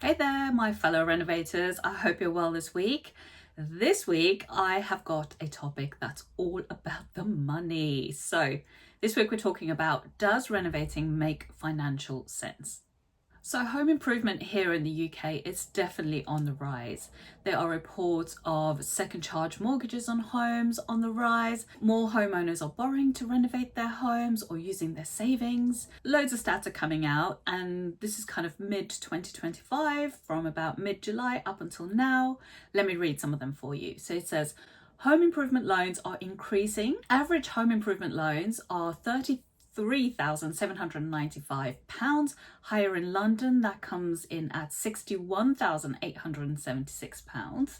Hey there, my fellow renovators. I hope you're well this week. This week, I have got a topic that's all about the money. So, this week we're talking about, does renovating make financial sense? So home improvement here in the UK is definitely on the rise. There are reports of second charge mortgages on homes on the rise. More homeowners are borrowing to renovate their homes or using their savings. Loads of stats are coming out, and this is kind of mid 2025 from about mid-July up until now. Let me read some of them for you. So it says, home improvement loans are increasing. Average home improvement loans are £33,795. Higher in London, that comes in at £61,876.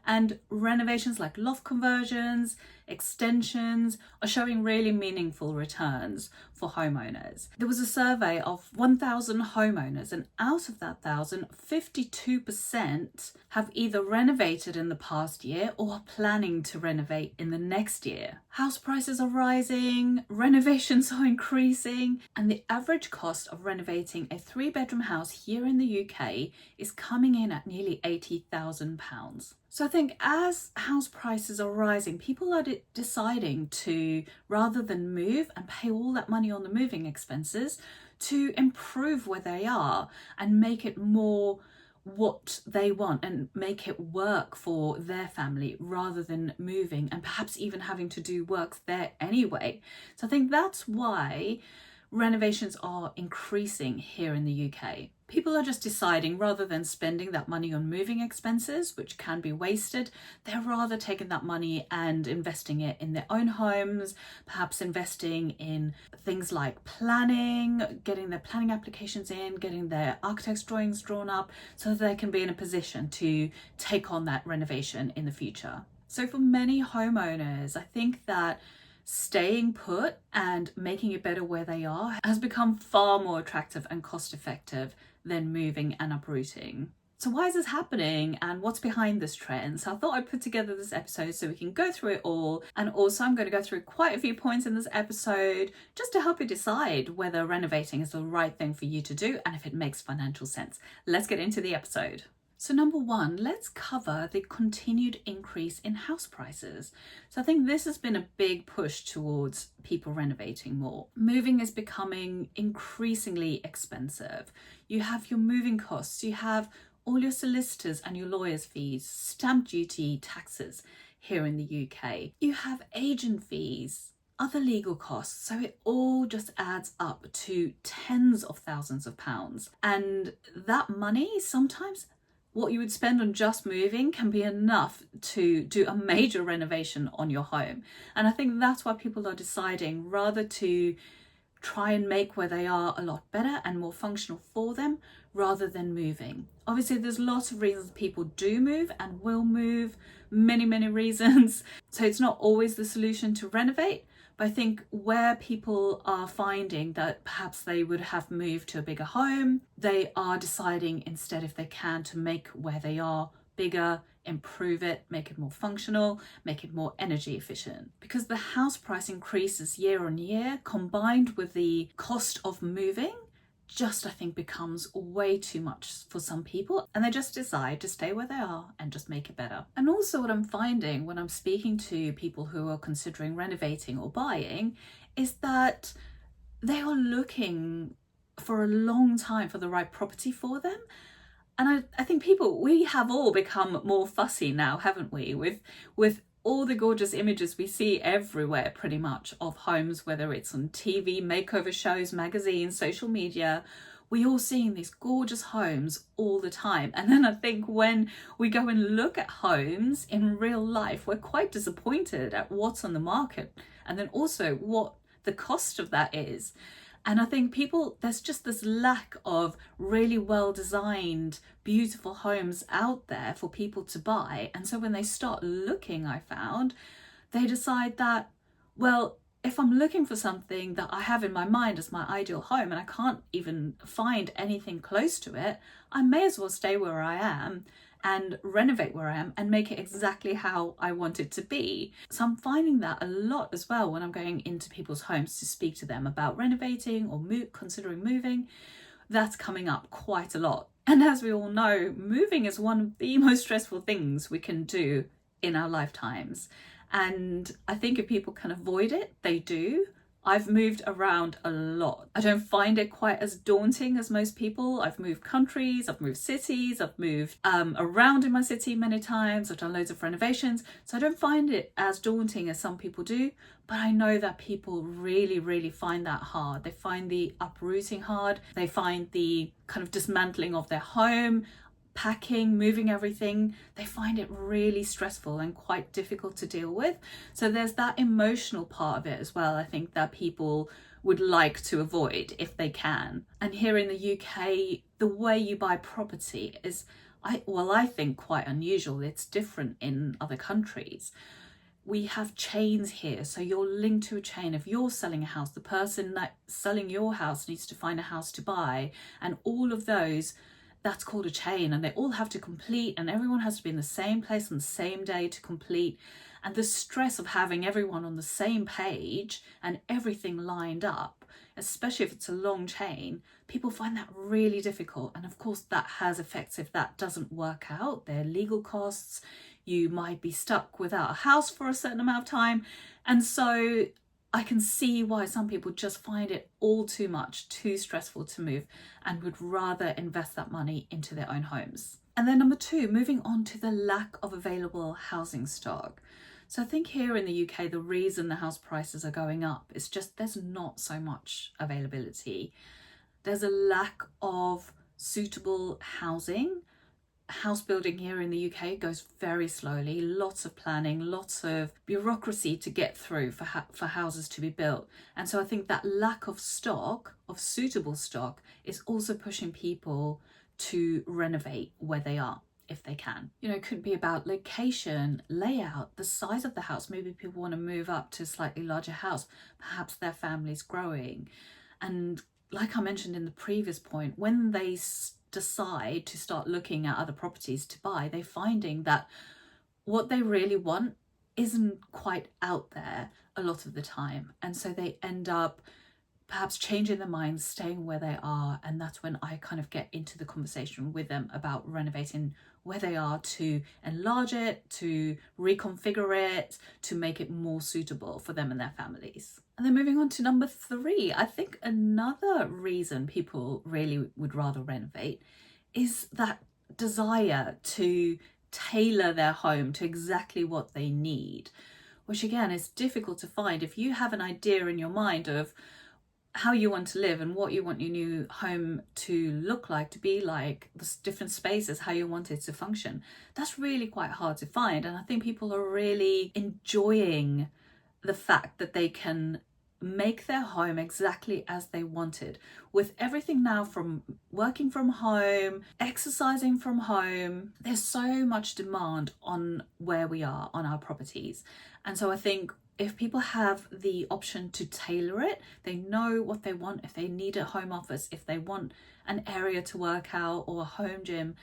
And renovations like loft conversions, extensions are showing really meaningful returns for homeowners. There was a survey of 1,000 homeowners, and out of that 1,000, 52% have either renovated in the past year or are planning to renovate in the next year. House prices are rising, renovations are increasing, and the average cost of renovating a 3-bedroom house here in the UK is coming in at nearly £80,000. So I think as house prices are rising, people are deciding to, rather than move and pay all that money on the moving expenses, to improve where they are and make it more what they want and make it work for their family rather than moving and perhaps even having to do work there anyway. So I think that's why renovations are increasing here in the UK. People are just deciding, rather than spending that money on moving expenses, which can be wasted, they're rather taking that money and investing it in their own homes, perhaps investing in things like planning, getting their planning applications in, getting their architect's drawings drawn up so that they can be in a position to take on that renovation in the future. So for many homeowners, I think that staying put and making it better where they are has become far more attractive and cost effective than moving and uprooting. So why is this happening and what's behind this trend? So I thought I'd put together this episode so we can go through it all. And also I'm going to go through quite a few points in this episode just to help you decide whether renovating is the right thing for you to do and if it makes financial sense. Let's get into the episode. So number one, let's cover the continued increase in house prices. So I think this has been a big push towards people renovating more. Moving is becoming increasingly expensive. You have your moving costs, you have all your solicitors and your lawyers' fees, stamp duty, taxes here in the UK. You have agent fees, other legal costs, so it all just adds up to tens of thousands of pounds. And that money, sometimes what you would spend on just moving can be enough to do a major renovation on your home. And I think that's why people are deciding rather to try and make where they are a lot better and more functional for them rather than moving. Obviously, there's lots of reasons people do move and will move, many reasons. So it's not always the solution to renovate. But I think where people are finding that perhaps they would have moved to a bigger home, they are deciding instead, if they can, to make where they are bigger, improve it, make it more functional, make it more energy efficient. Because the house price increases year on year, combined with the cost of moving, just I think becomes way too much for some people, and they just decide to stay where they are and just make it better. And also what I'm finding when I'm speaking to people who are considering renovating or buying is that they are looking for a long time for the right property for them. And I think we have all become more fussy now, haven't we, with all the gorgeous images we see everywhere pretty much of homes, whether it's on TV, makeover shows, magazines, social media. We all seeing these gorgeous homes all the time. And then I think when we go and look at homes in real life, we're quite disappointed at what's on the market and then also what the cost of that is. And I think there's just this lack of really well-designed, beautiful homes out there for people to buy. And so when they start looking, I found, they decide that, well, if I'm looking for something that I have in my mind as my ideal home and I can't even find anything close to it, I may as well stay where I am and renovate where I am and make it exactly how I want it to be. So I'm finding that a lot as well when I'm going into people's homes to speak to them about renovating or considering moving. That's coming up quite a lot And as we all know, moving is one of the most stressful things we can do in our lifetimes. And I think if people can avoid it, they do. I've moved around a lot. I don't find it quite as daunting as most people. I've moved countries, I've moved cities, I've moved around in my city many times. I've done loads of renovations. So I don't find it as daunting as some people do. But I know that people really, really find that hard. They find the uprooting hard. They find the kind of dismantling of their home, packing, moving everything. They find it really stressful and quite difficult to deal with. So there's that emotional part of it as well, I think, that people would like to avoid if they can. And here in the UK, the way you buy property is, I think, quite unusual. It's different in other countries. We have chains here, so you're linked to a chain. If you're selling a house, the person that's selling your house needs to find a house to buy, and all of those, that's called a chain, and they all have to complete, and everyone has to be in the same place on the same day to complete. And the stress of having everyone on the same page and everything lined up, especially if it's a long chain, people find that really difficult. And of course that has effects if that doesn't work out. There are legal costs. You might be stuck without a house for a certain amount of time. And so I can see why some people just find it all too much, too stressful to move, and would rather invest that money into their own homes. And then number two, moving on to the lack of available housing stock. So I think here in the UK, the reason the house prices are going up is just there's not so much availability. There's a lack of suitable housing. House building here in the UK goes very slowly, lots of planning, lots of bureaucracy to get through for houses to be built. And so I think that lack of stock, of suitable stock, is also pushing people to renovate where they are if they can. You know, it could be about location, layout, the size of the house. Maybe people want to move up to a slightly larger house. Perhaps their family's growing. And like I mentioned in the previous point, when they decide to start looking at other properties to buy, they're finding that what they really want isn't quite out there a lot of the time. And so they end up perhaps changing their minds, staying where they are. And that's when I kind of get into the conversation with them about renovating where they are, to enlarge it, to reconfigure it, to make it more suitable for them and their families. And then moving on to number three, I think another reason people really would rather renovate is that desire to tailor their home to exactly what they need, which again is difficult to find. If you have an idea in your mind of how you want to live and what you want your new home to look like, to be like, the different spaces, how you want it to function, that's really quite hard to find. And I think people are really enjoying the fact that they can make their home exactly as they wanted, with everything now from working from home, exercising from home. There's so much demand on where we are on our properties. And so I think if people have the option to tailor it, they know what they want. If they need a home office, if they want an area to work out or a home gym,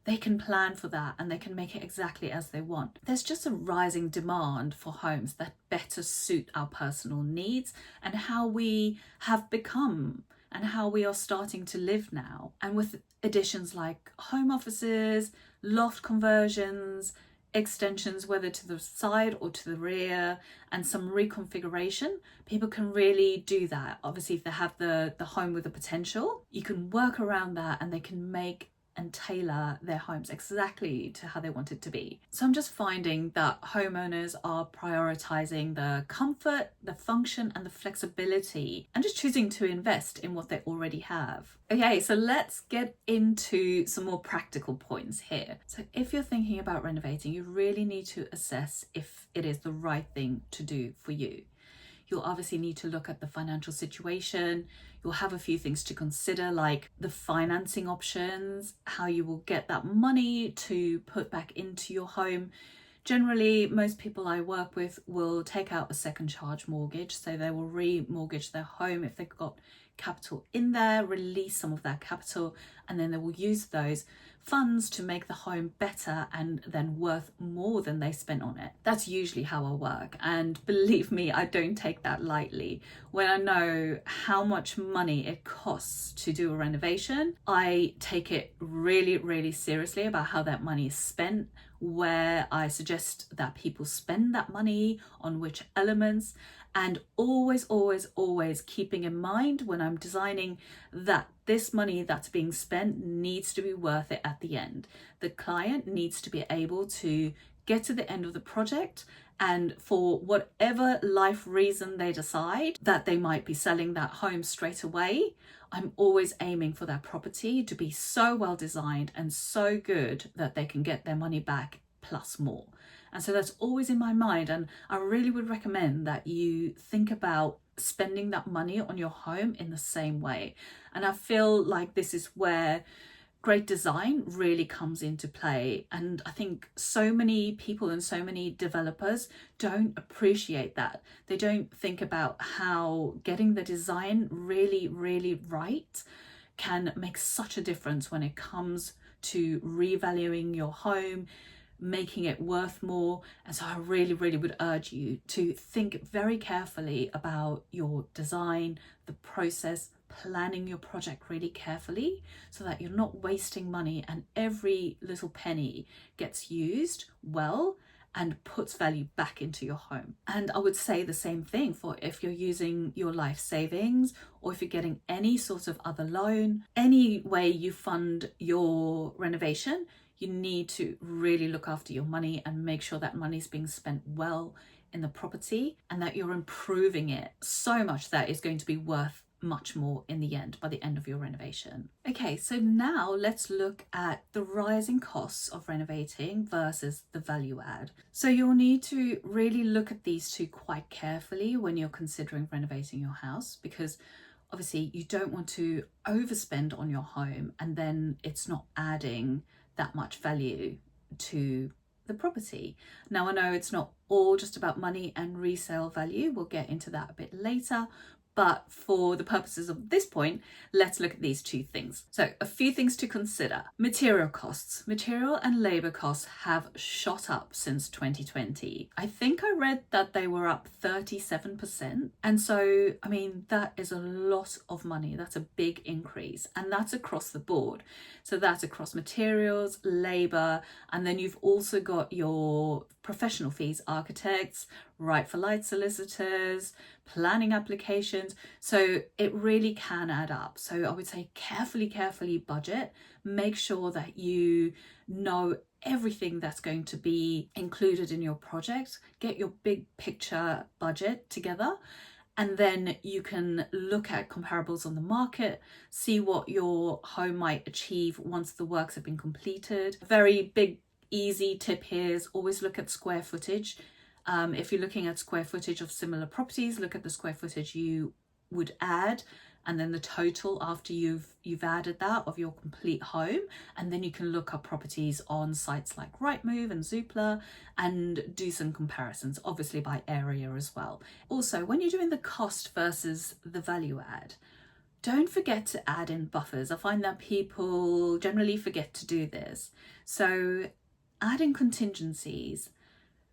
they can plan for that and they can make it exactly as they want. There's just a rising demand for homes that better suit our personal needs and how we have become and how we are starting to live now. And with additions like home offices, loft conversions, extensions, whether to the side or to the rear, and some reconfiguration, people can really do that. Obviously, if they have the home with the potential, you can work around that and they can make and tailor their homes exactly to how they want it to be. So I'm just finding that homeowners are prioritizing the comfort, the function, and the flexibility, and just choosing to invest in what they already have. Okay, so let's get into some more practical points here. So if you're thinking about renovating, you really need to assess if it is the right thing to do for you. You'll obviously need to look at the financial situation. You'll have a few things to consider, like the financing options, how you will get that money to put back into your home. Generally, most people I work with will take out a second charge mortgage, so they will remortgage their home if they've got capital in there, release some of that capital, and then they will use those funds to make the home better and then worth more than they spent on it. That's usually how I work, and believe me, I don't take that lightly. When I know how much money it costs to do a renovation, I take it really, really seriously about how that money is spent, where I suggest that people spend that money on which elements, and always keeping in mind when I'm designing that this money that's being spent needs to be worth it at the end. The client needs to be able to get to the end of the project, and for whatever life reason they decide that they might be selling that home straight away, I'm always aiming for that property to be so well designed and so good that they can get their money back plus more. And so that's always in my mind, and I really would recommend that you think about spending that money on your home in the same way. And I feel like this is where great design really comes into play, and I think so many people and so many developers don't appreciate that. They don't think about how getting the design really right can make such a difference when it comes to revaluing your home, making it worth more. And so I really would urge you to think very carefully about your design, the process, planning your project really carefully so that you're not wasting money and every little penny gets used well and puts value back into your home. And I would say the same thing for if you're using your life savings, or if you're getting any sort of other loan, any way you fund your renovation, you need to really look after your money and make sure that money's being spent well in the property and that you're improving it so much that it's going to be worth much more in the end, by the end of your renovation. Okay, so now let's look at the rising costs of renovating versus the value add. So you'll need to really look at these two quite carefully when you're considering renovating your house, because obviously you don't want to overspend on your home and then it's not adding that much value to the property. Now I know it's not all just about money and resale value, we'll get into that a bit later, but for the purposes of this point, let's look at these two things. So a few things to consider. Material costs. Material and labor costs have shot up since 2020. I think I read that they were up 37%. And so, I mean, that is a lot of money. That's a big increase. And that's across the board. So that's across materials, labor, and then you've also got your professional fees, architects, right for light solicitors, planning applications. So it really can add up. So I would say carefully budget. Make sure that you know everything that's going to be included in your project. Get your big picture budget together. And then you can look at comparables on the market, see what your home might achieve once the works have been completed. A very big, easy tip here is always look at square footage. If you're looking at square footage of similar properties, look at the square footage you would add and then the total after you've added that of your complete home, and then you can look up properties on sites like Rightmove and Zoopla and do some comparisons, obviously by area as well. Also, when you're doing the cost versus the value add, don't forget to add in buffers. I find that people generally forget to do this. So add in contingencies.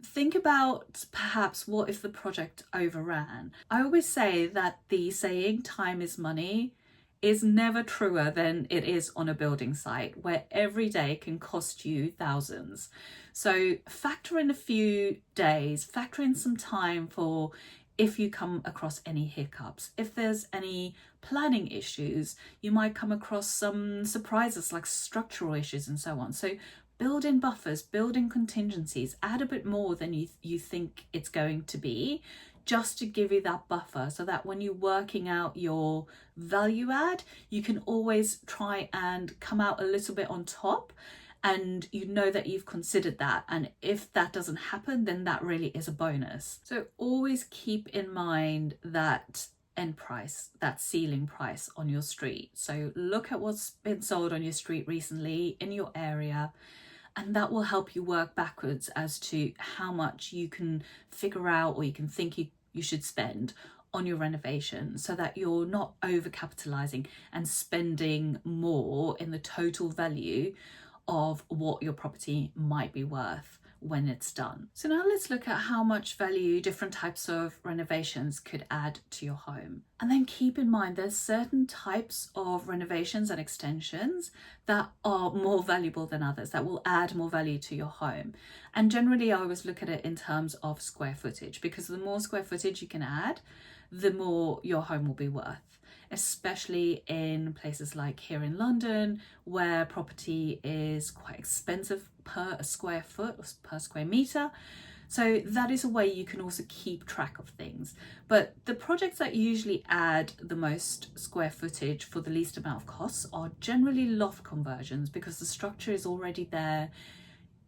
Think about perhaps what if the project overran. I always say that the saying time is money is never truer than it is on a building site where every day can cost you thousands. So factor in a few days, factor in some time for if you come across any hiccups. If there's any planning issues, you might come across some surprises like structural issues and so on. So build in buffers, build in contingencies, add a bit more than you think it's going to be, just to give you that buffer so that when you're working out your value add, you can always try and come out a little bit on top, and you know that you've considered that. And if that doesn't happen, then that really is a bonus. So always keep in mind that end price, that ceiling price on your street. So look at what's been sold on your street recently in your area, and that will help you work backwards as to how much you can figure out or you can think you should spend on your renovation so that you're not overcapitalizing and spending more in the total value of what your property might be worth when it's done. So now let's look at how much value different types of renovations could add to your home. And then keep in mind there's certain types of renovations and extensions that are more valuable than others, that will add more value to your home. And generally I always look at it in terms of square footage, because the more square footage you can add, the more your home will be worth, especially in places like here in London, where property is quite expensive per square foot or per square meter. So that is a way you can also keep track of things. But the projects that usually add the most square footage for the least amount of costs are generally loft conversions, because the structure is already there.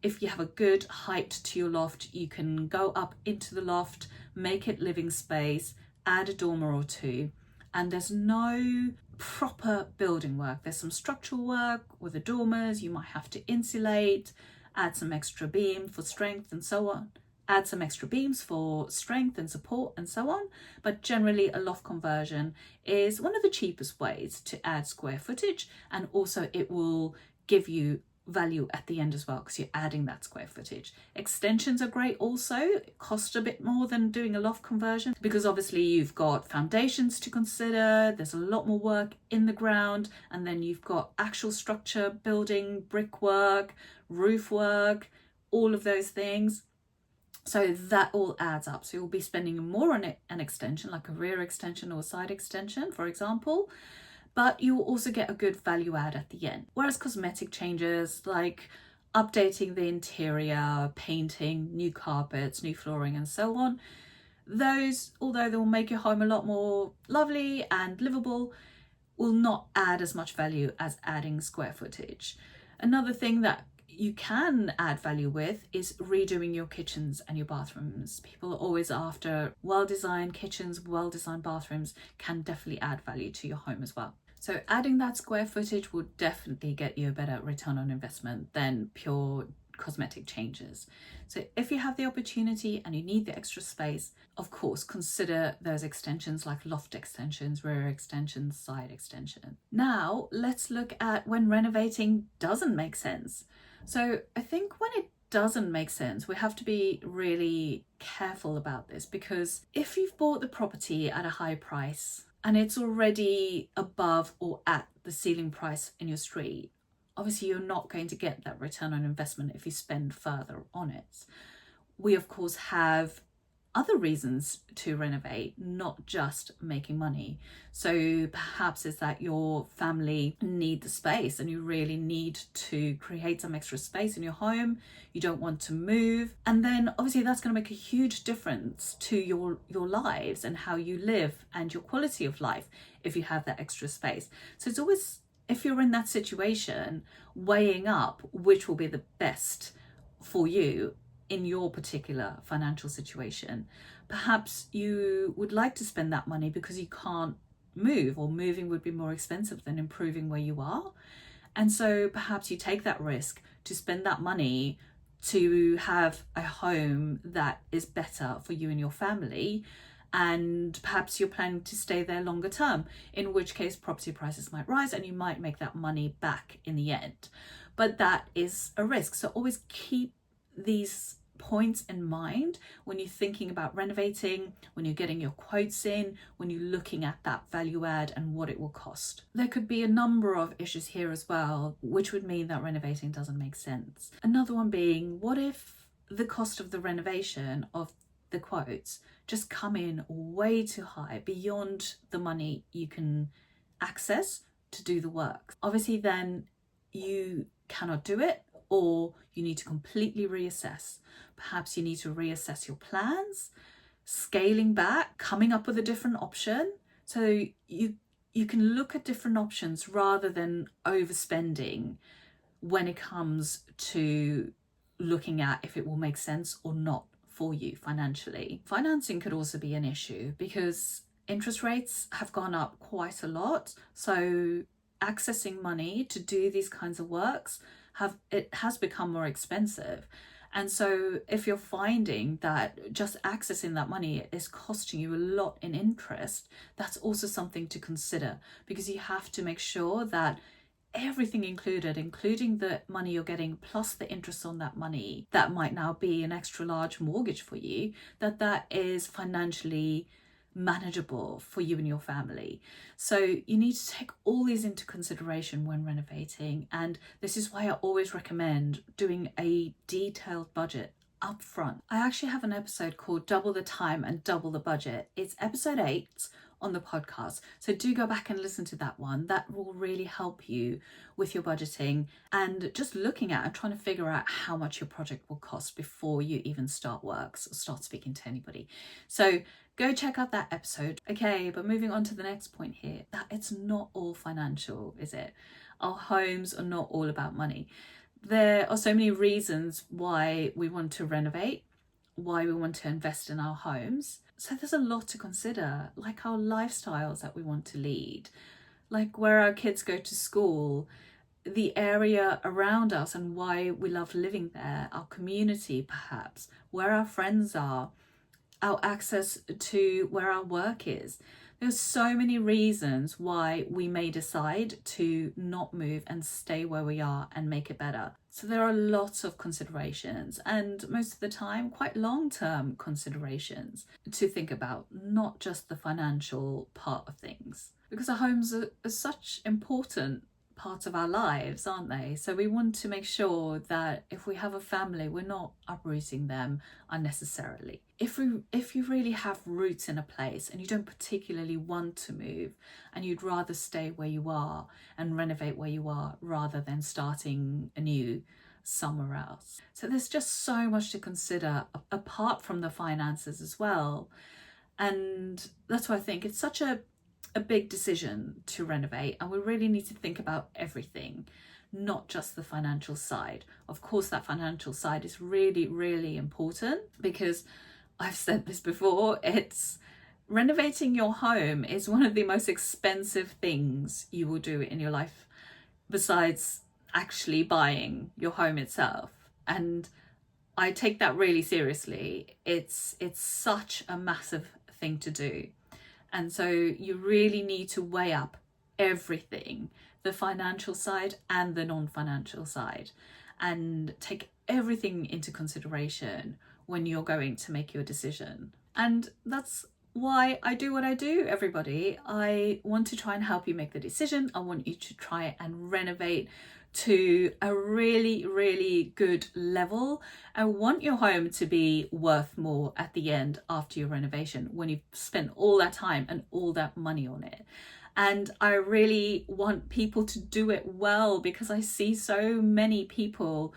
If you have a good height to your loft, you can go up into the loft, make it living space, add a dormer or two, and there's no proper building work. There's some structural work with the dormers, you might have to insulate, add some extra beam for strength and so on, add some extra beams for strength and support and so on. But generally a loft conversion is one of the cheapest ways to add square footage, and also it will give you value at the end as well, because you're adding that square footage. Extensions are great also. It costs a bit more than doing a loft conversion, because obviously you've got foundations to consider, there's a lot more work in the ground, and then you've got actual structure building, brickwork, roof work, all of those things. So that all adds up. So you'll be spending more on an extension, like a rear extension or a side extension, for example, but you'll also get a good value add at the end. Whereas cosmetic changes like updating the interior, painting, new carpets, new flooring and so on, those, although they will make your home a lot more lovely and livable, will not add as much value as adding square footage. Another thing that you can add value with is redoing your kitchens and your bathrooms. People are always after well-designed kitchens, well-designed bathrooms can definitely add value to your home as well. So adding that square footage will definitely get you a better return on investment than pure cosmetic changes. So if you have the opportunity and you need the extra space, of course, consider those extensions like loft extensions, rear extensions, side extension. Now let's look at when renovating doesn't make sense. So I think when it doesn't make sense, we have to be really careful about this, because if you've bought the property at a high price and it's already above or at the ceiling price in your street, obviously you're not going to get that return on investment if you spend further on it. We of course have other reasons to renovate, not just making money. So perhaps it's that your family need the space and you really need to create some extra space in your home. You don't want to move. And then obviously that's going to make a huge difference to your lives and how you live and your quality of life if you have that extra space. So it's always, if you're in that situation, weighing up which will be the best for you in your particular financial situation. Perhaps you would like to spend that money because you can't move, or moving would be more expensive than improving where you are. And so perhaps you take that risk to spend that money to have a home that is better for you and your family. And perhaps you're planning to stay there longer term, in which case property prices might rise and you might make that money back in the end. But that is a risk. So always keep these points in mind when you're thinking about renovating, when you're getting your quotes in, when you're looking at that value add and what it will cost. There could be a number of issues here as well, which would mean that renovating doesn't make sense. Another one being, what if the cost of the renovation of the quotes just come in way too high, beyond the money you can access to do the work? Obviously then you cannot do it, or you need to completely reassess. Perhaps you need to reassess your plans, scaling back, coming up with a different option. So you can look at different options rather than overspending when it comes to looking at if it will make sense or not for you financially. Financing could also be an issue because interest rates have gone up quite a lot. So accessing money to do these kinds of works has become more expensive. And so if you're finding that just accessing that money is costing you a lot in interest, that's also something to consider, because you have to make sure that everything included, including the money you're getting plus the interest on that money, that might now be an extra large mortgage for you, that is financially manageable for you and your family. So you need to take all these into consideration when renovating, and this is why I always recommend doing a detailed budget up front. I actually have an episode called Double the Time and Double the Budget. It's episode 8 on the podcast, so do go back and listen to that one. That will really help you with your budgeting and just looking at and trying to figure out how much your project will cost before you even start works or start speaking to anybody. So go check out that episode. Okay, but moving on to the next point here, that it's not all financial, is it? Our homes are not all about money. There are so many reasons why we want to renovate, why we want to invest in our homes. So there's a lot to consider, like our lifestyles that we want to lead, like where our kids go to school, the area around us and why we love living there, our community perhaps, where our friends are, our access to where our work is. There's so many reasons why we may decide to not move and stay where we are and make it better. So there are lots of considerations, and most of the time quite long-term considerations to think about, not just the financial part of things, because our homes are such important part of our lives, aren't they? So we want to make sure that if we have a family, we're not uprooting them unnecessarily. If you really have roots in a place and you don't particularly want to move and you'd rather stay where you are and renovate where you are rather than starting anew somewhere else. So there's just so much to consider apart from the finances as well. And that's why I think it's such a big decision to renovate, and we really need to think about everything, not just the financial side. Of course, that financial side is really, really important, because I've said this before, it's renovating your home is one of the most expensive things you will do in your life, besides actually buying your home itself. And I take that really seriously. It's such a massive thing to do. And so you really need to weigh up everything, the financial side and the non-financial side, and take everything into consideration when you're going to make your decision. And that's why I do what I do, everybody. I want to try and help you make the decision. I want you to try and renovate to a really, really good level. I want your home to be worth more at the end after your renovation, when you've spent all that time and all that money on it. And I really want people to do it well, because I see so many people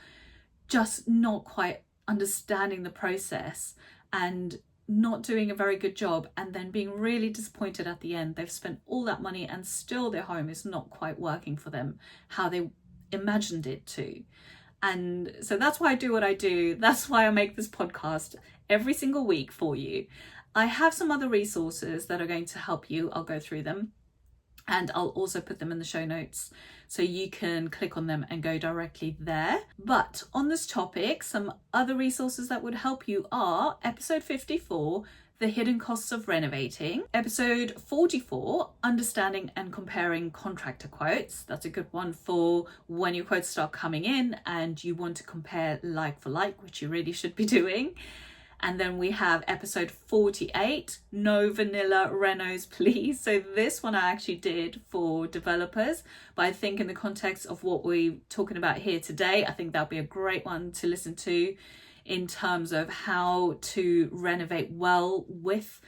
just not quite understanding the process and not doing a very good job, and then being really disappointed at the end. They've spent all that money and still their home is not quite working for them how they imagined it to. And so that's why I do what I do. That's why I make this podcast every single week for you. I have some other resources that are going to help you. I'll go through them, and I'll also put them in the show notes so you can click on them and go directly there. But on this topic, some other resources that would help you are episode 54, The Hidden Costs of Renovating. Episode 44, Understanding and Comparing Contractor Quotes. That's a good one for when your quotes start coming in and you want to compare like for like, which you really should be doing. And then we have episode 48, No Vanilla Renos Please. So this one I actually did for developers, but I think in the context of what we're talking about here today, I think that'll be a great one to listen to in terms of how to renovate well with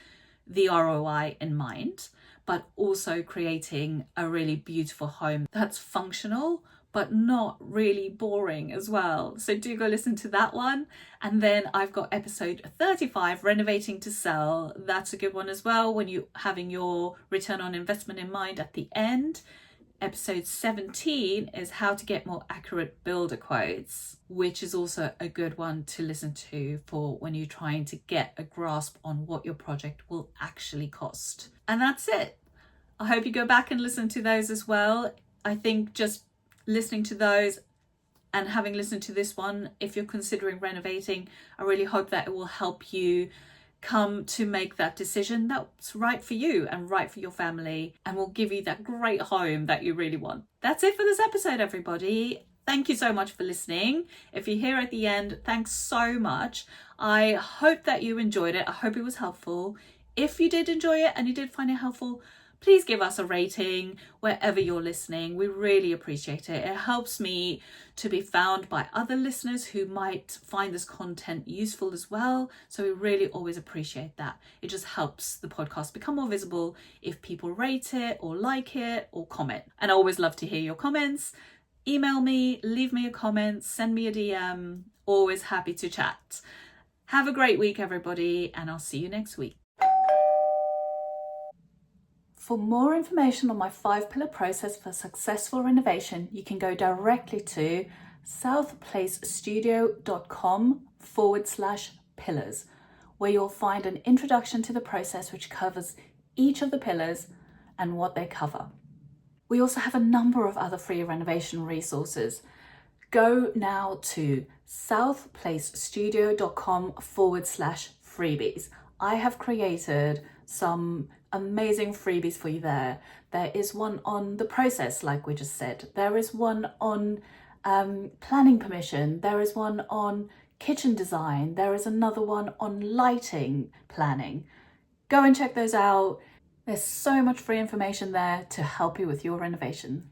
the ROI in mind, but also creating a really beautiful home that's functional but not really boring as well. So do go listen to that one. And then I've got episode 35, Renovating to Sell. That's a good one as well, when you're having your return on investment in mind at the end. Episode 17 is How to Get More Accurate Builder Quotes, which is also a good one to listen to for when you're trying to get a grasp on what your project will actually cost. And that's it. I hope you go back and listen to those as well. I think just listening to those And having listened to this one, if you're considering renovating, I really hope that it will help you come to make that decision that's right for you and right for your family, and will give you that great home that you really want. That's it for this episode, everybody. Thank you so much for listening. If you're here at the end, thanks so much. I hope that you enjoyed it. I hope it was helpful. If you did enjoy it and you did find it helpful, please give us a rating wherever you're listening. We really appreciate it. It helps me to be found by other listeners who might find this content useful as well. So we really always appreciate that. It just helps the podcast become more visible if people rate it or like it or comment. And I always love to hear your comments. Email me, leave me a comment, send me a DM. Always happy to chat. Have a great week, everybody, and I'll see you next week. For more information on my 5-pillar process for successful renovation, you can go directly to southplacestudio.com/pillars, where you'll find an introduction to the process which covers each of the pillars and what they cover. We also have a number of other free renovation resources. Go now to southplacestudio.com/freebies. I have created some amazing freebies for you there. There is one on the process, like we just said. There is one on planning permission. There is one on kitchen design. There is another one on lighting planning. Go and check those out. There's so much free information there to help you with your renovation.